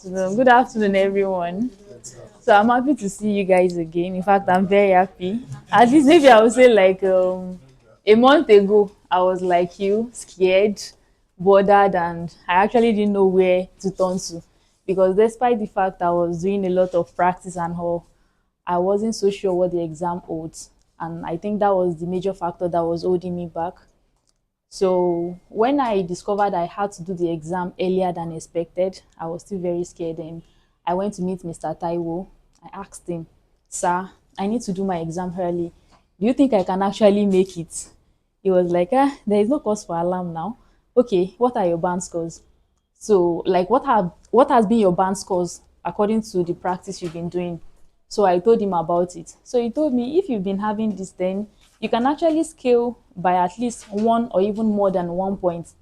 Good afternoon, everyone. So I'm happy to see you guys again. In fact, I'm very happy. At least maybe I would say like a month ago, I was like you, scared, bothered, and I actually didn't know where to turn to because despite the fact I was doing a lot of practice and all, I wasn't so sure what the exam holds, and I think that was the major factor that was holding me back. So when I discovered I had to do the exam earlier than expected, I was still very scared. And I went to meet Mr. Taiwo. I asked him, "Sir, I need to do my exam early. Do you think I can actually make it?" He was like, there is no cause for alarm now. Okay, what are your band scores? So, like, what has been your band scores according to the practice you've been doing? So I told him about it. So he told me if you've been having this, then you can actually scale by at least one or even more than 1 point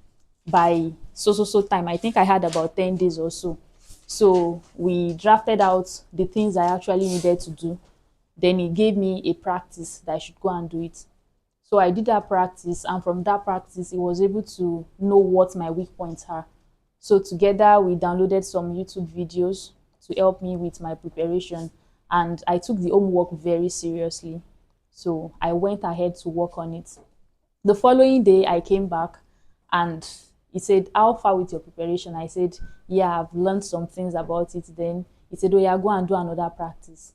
by so time. I think I had about 10 days or so. So we drafted out the things I actually needed to do. Then he gave me a practice that I should go and do it. So I did that practice, and from that practice, he was able to know what my weak points are. So together, we downloaded some YouTube videos to help me with my preparation, and I took the homework very seriously. So I went ahead to work on it. The following day, I came back and he said, "How far with your preparation?" I said, "Yeah, I've learned some things about it." Then he said, "Oh, yeah, go and do another practice."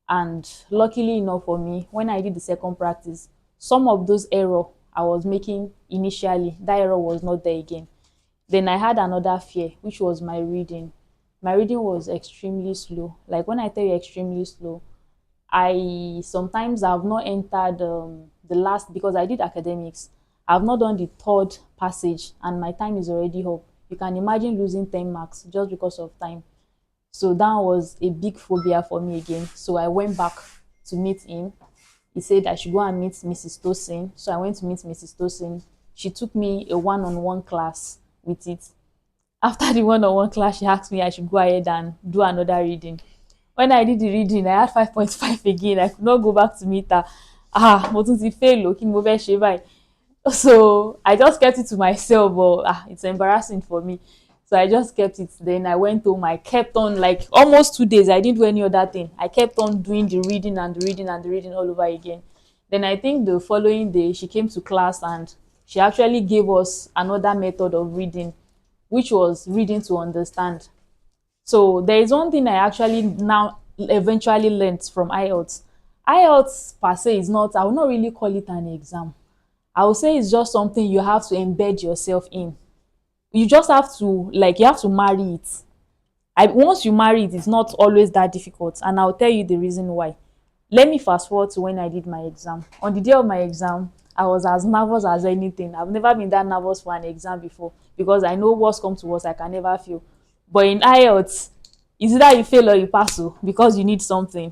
And luckily enough for me, when I did the second practice, some of those error I was making initially, that error was not there again. Then I had another fear, which was my reading. My reading was extremely slow. Like when I tell you extremely slow, I sometimes have not entered the last, because I did academics. I've not done the third passage and my time is already up. You can imagine losing 10 marks just because of time. So that was a big phobia for me again. So I went back to meet him. He said I should go and meet Mrs. Tosin. So I went to meet Mrs. Tosin. She took me a one-on-one class with it. After the one-on-one class, she asked me I should go ahead and do another reading. When I did the reading, I had 5.5 again. I could not go back to meet her. Mo tún ti fail o, kí ni mo fẹ́ ṣe báyìí? So I just kept it to myself, but it's embarrassing for me. So I just kept it. Then I went home. I kept on like almost 2 days. I didn't do any other thing. I kept on doing the reading and the reading and the reading all over again. Then I think the following day she came to class and she actually gave us another method of reading, which was reading to understand. So there is one thing I actually now eventually learned from IELTS. IELTS per se is not, I will not really call it an exam. I would say it's just something you have to embed yourself in. You just have to, like, you have to marry it. Once you marry it, it's not always that difficult. And I'll tell you the reason why. Let me fast forward to when I did my exam. On the day of my exam, I was as nervous as anything. I've never been that nervous for an exam before because I know what's come to worst, I can never fail. But in IELTS, it's either you fail or you pass because you need something.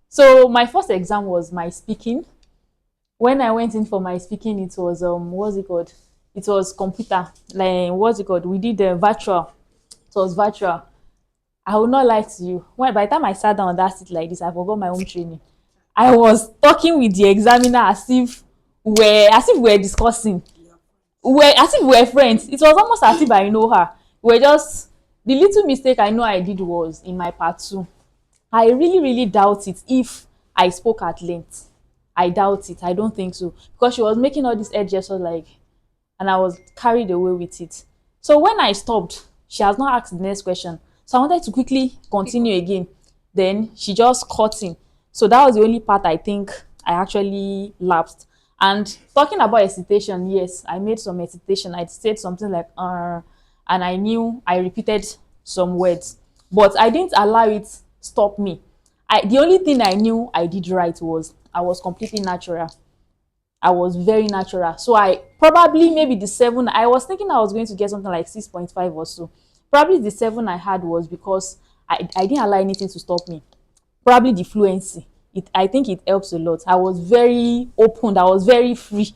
So my first exam was my speaking. When I went in for my speaking, it was what's it called? It was computer. Like what's it called? We did the virtual. It was virtual. I will not lie to you. When by the time I sat down on that seat like this, I forgot my own training. I was talking with the examiner as if we were discussing. As if we were friends. It was almost as if I know her. We were just the little mistake I know I did was in my part two. I really, really doubt it if I spoke at length. I doubt it. I don't think so. Because she was making all these head gestures like, and I was carried away with it. So when I stopped, she has not asked the next question. So I wanted to quickly continue again. Then she just cut in. So that was the only part I think I actually lapsed. And talking about hesitation, yes, I made some hesitation. I said something like, and I knew I repeated some words. But I didn't allow it stop me. The only thing I knew I did right was I was completely natural. I was very natural. So I probably maybe the seven, I was thinking I was going to get something like 6.5 or so. Probably the seven I had was because I didn't allow anything to stop me. Probably the fluency. I think it helps a lot. I was very open. I was very free.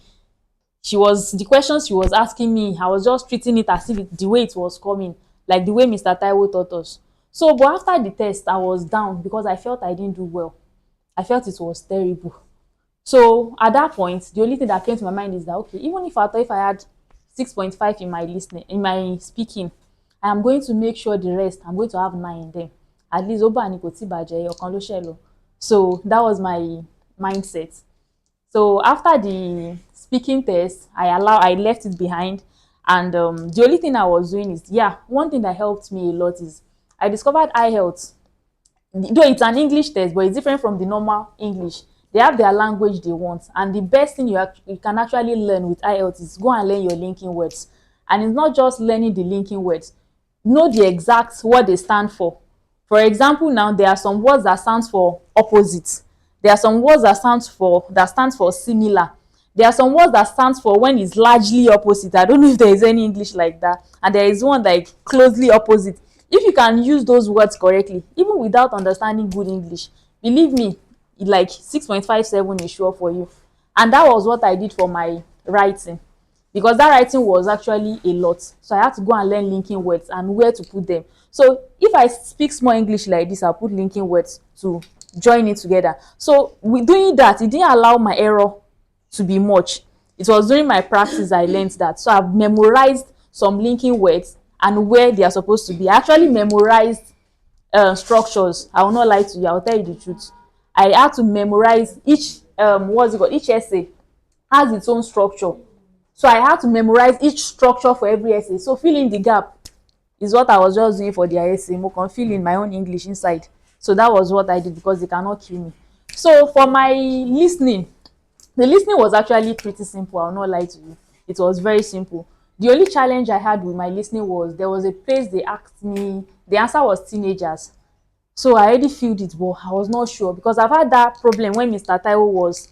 The questions she was asking me, I was just treating it as if the way it was coming, like the way Mr. Taiwo taught us. So, but after the test, I was down because I felt I didn't do well. I felt it was terrible. So at that point, the only thing that came to my mind is that okay, even if I had 6.5 in my listening, in my speaking, I am going to make sure the rest, I'm going to have 9 in them. At least, Oba ni kò tí bàjẹ́, ọ̀kan ló ṣẹ̀ lọ. So that was my mindset. So after the speaking test, I left it behind, and the only thing I was doing is, yeah, one thing that helped me a lot is I discovered IELTS. Though it's an English test, but it's different from the normal English. They have their language they want, and the best thing you can actually learn with IELTS is go and learn your linking words. And it's not just learning the linking words. Know the exact what they stand for. For example, now there are some words that stands for opposite. There are some words that stands for similar. There are some words that stands for when it's largely opposite. I don't know if there is any English like that. And there is one like closely opposite. If you can use those words correctly, even without understanding good English, believe me, like 6.57 is sure for you. And that was what I did for my writing, because that writing was actually a lot. So I had to go and learn linking words and where to put them. So if I speak small English like this, I'll put linking words to join it together. So with doing that, it didn't allow my error to be much. It was during my practice I learned that. So I've memorized some linking words and where they are supposed to be. I actually memorized structures. I will not lie to you. I will tell you the truth. I had to memorize each each essay has its own structure. So I had to memorize each structure for every essay. So fill in the gap is what I was just doing for their essay. Mo can fill in my own English inside. So that was what I did, because they cannot kill me. So for my listening, the listening was actually pretty simple. I will not lie to you. It was very simple. The only challenge I had with my listening was there was a place they asked me, the answer was teenagers. So I already filled it, but I was not sure, because I've had that problem when Mr. Taiwo was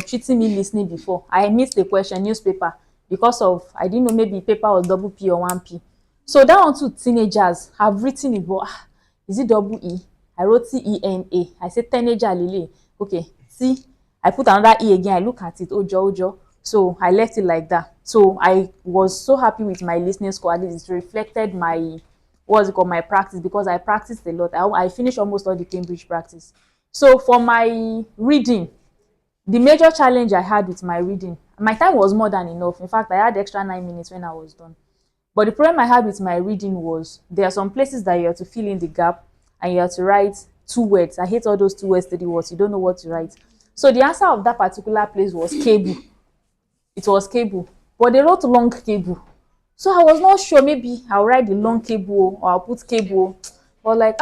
treating me listening before. I missed the question, newspaper, because of, I didn't know, maybe paper was double P or 1P. So that one too, teenagers, have written it, but is it double E? I wrote TENA. I said teenager lele. Okay, see, I put another E again. I look at it, ojo, ojo. So I left it like that. So I was so happy with my listening score. At least it reflected my, what's it called, my practice, because I practiced a lot. I finished almost all the Cambridge practice. So for my reading, the major challenge I had with my reading, my time was more than enough. In fact, I had extra 9 minutes when I was done. But the problem I had with my reading was there are some places that you have to fill in the gap and you have to write 2 words. I hate all those 2 words, 3 words. You don't know what to write. So the answer of that particular place was cable. It was cable. But they wrote long cable. So I was not sure, maybe I'll write the long cable or I'll put cable. But like,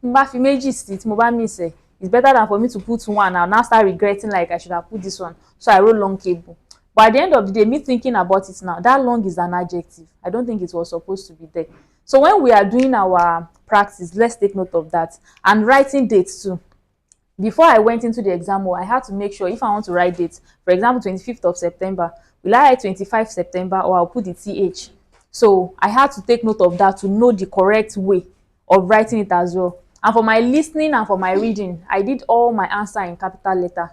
mba fi méjì sí tí mo bá miss it. It's better than for me to put one. I'll now start regretting like I should have put this one. So I wrote long cable. But at the end of the day, me thinking about it now, that long is an adjective. I don't think it was supposed to be there. So when we are doing our practice, let's take note of that. And writing dates too. Before I went into the exam hall, I had to make sure if I want to write dates, for example, 25th of September, will I write 25 September or I'll put the TH? So I had to take note of that to know the correct way of writing it as well. And for my listening and for my reading, I did all my answer in capital letter.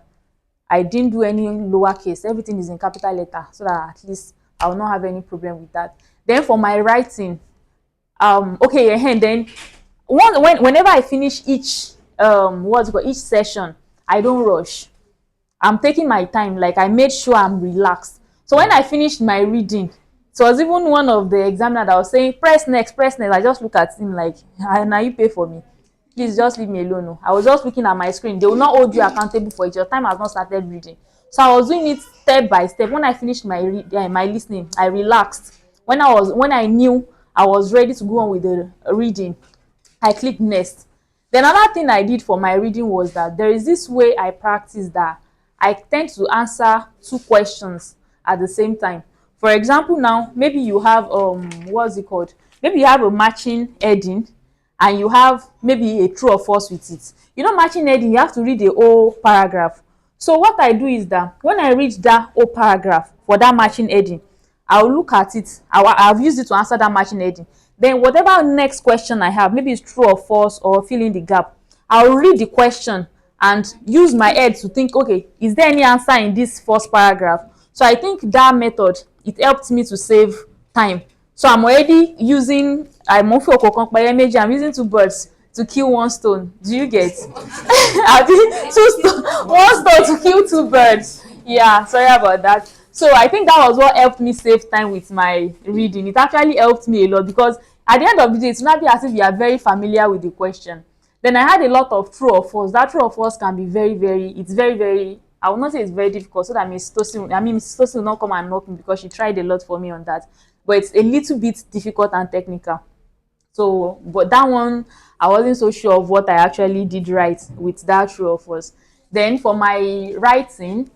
I didn't do any lowercase. Everything is in capital letter, so that at least I will not have any problem with that. Then for my writing, okay, and then whenever I finish each each session, I don't rush. I'm taking my time. Like, I made sure I'm relaxed. So when I finished my reading, it was even one of the examiner that was saying, press next, press next. I just look at him like, now you pay for me. Please just leave me alone. No. I was just looking at my screen. They will not hold you accountable for it. Your time has not started reading. So I was doing it step by step. When I finished my my listening, I relaxed. When I knew I was ready to go on with the reading, I clicked next. Then another thing I did for my reading was that there is this way I practice that I tend to answer 2 questions at the same time. For example, now maybe you have what's it called? Maybe you have a matching heading and you have maybe a true or false with it. You know, matching heading, you have to read the whole paragraph. So what I do is that when I read that whole paragraph for that matching heading, I'll look at it. I've used it to answer that matching heading. Then whatever next question I have, maybe it's true or false or fill in the gap, I'll read the question and use my head to think, okay, is there any answer in this first paragraph? So I think that method, it helped me to save time. So I'm already using, I'm using 2 birds to kill 1 stone. Do you get? I did 1 stone to kill 2 birds. Yeah, sorry about that. So I think that was what helped me save time with my reading. It actually helped me a lot, because At the end of the day, it's not be as if you are very familiar with the question. Then I had a lot of true or false. That true or false can be it's very, very, I will not say it's very difficult, so that Mrs. Tosin will not come and knock me because she tried a lot for me on that. But it's a little bit difficult and technical. So, but that one, I wasn't so sure of what I actually did right with that true or false. Then for my writing,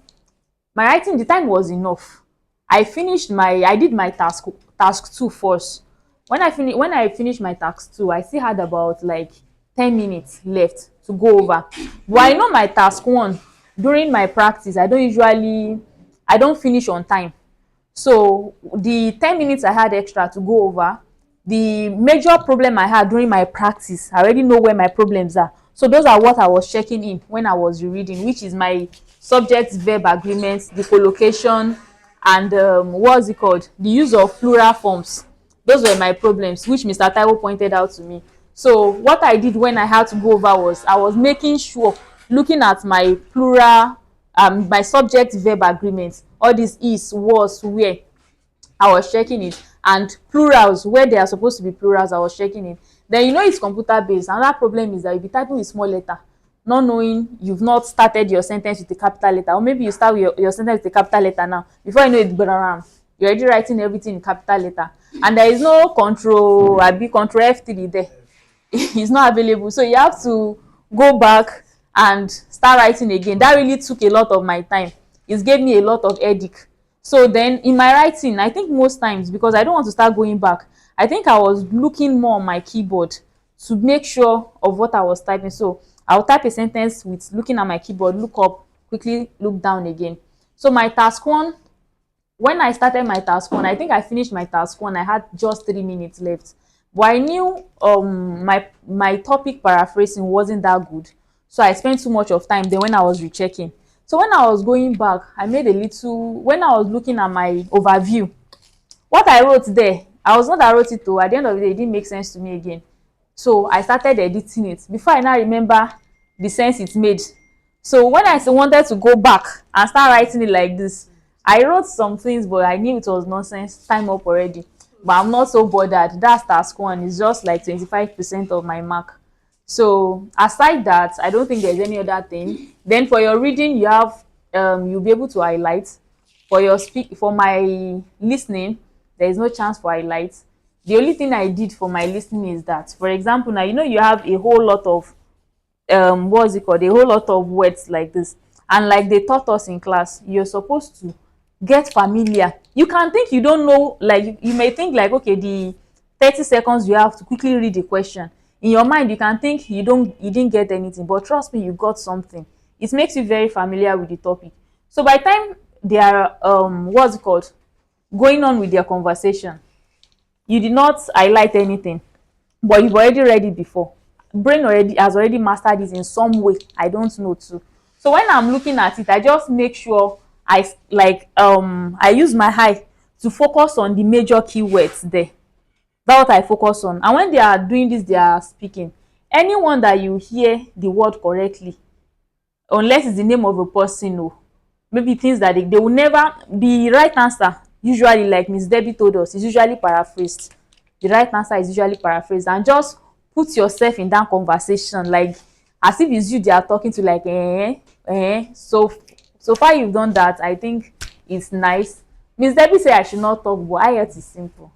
the time was enough. I did my task two first. When I finished my task two, I still had about like 10 minutes left to go over. But I know my task one, during my practice, I don't finish on time. So the 10 minutes I had extra to go over, the major problem I had during my practice, I already know where my problems are. So those are what I was checking in when I was rereading, which is my subject verb agreements, the collocation, and what's it called? The use of plural forms. Those were my problems, which Mr. Taiwo pointed out to me. So what I did when I had to go over was I was making sure, looking at my plural, my subject verb agreements, all this is, was, where, I was checking it, and plurals where they are supposed to be plurals, I was checking it. Then you know it's computer based. Another problem is that you'll be typing with small letter, not knowing you've not started your sentence with a capital letter, or maybe you start with your sentence with a capital letter now. Before you know it, you're already writing everything in capital letter, and there is no control F3 there. It's not available, so you have to go back and start writing again. That really took a lot of my time. It gave me a lot of headache. So then in my writing, I think most times, because I don't want to start going back, I think I was looking more on my keyboard to make sure of what I was typing. So I'll type a sentence with looking at my keyboard, look up, quickly look down again. So my task one, when I started my task one, I think I finished my task one, I had just 3 minutes left. But I knew my topic paraphrasing wasn't that good. So I spent too much of time then when I was rechecking. So when I was going back, when I was looking at my overview, what I wrote there, I was not that I wrote it to, at the end of the day, it didn't make sense to me again. So I started editing it. Before I now remember the sense it made. So when I wanted to go back and start writing it like this, I wrote some things, but I knew it was nonsense. Time up already. But I'm not so bothered. That's task one. It's just like 25% of my mark. So aside that, I don't think there's any other thing. Then for your reading, you have you'll be able to highlight. For my listening, there is no chance for highlights. The only thing I did for my listening is that, for example, now you know you have a whole lot of what's it called? A whole lot of words like this, and like they taught us in class, you're supposed to get familiar. You can think you don't know, like you may think like, okay, the 30 seconds you have to quickly read the question. In your mind, you can think you didn't get anything, but trust me, you got something. It makes you very familiar with the topic. So by the time they are what's it called, going on with their conversation, you did not highlight anything, but you've already read it before. Brain already has already mastered it in some way. I don't know too. So when I'm looking at it, I just make sure I use my eye to focus on the major keywords there. That's what I focus on. And when they are doing this, they are speaking. Anyone that you hear the word correctly, unless it's the name of a person, or maybe things that they will never, the right answer, usually, like Miss Debbie told us, is usually paraphrased. The right answer is usually paraphrased. And just put yourself in that conversation, like as if it's you they are talking to, like so far you've done that. I think it's nice. Miss Debbie said I should not talk, but IELTS is simple.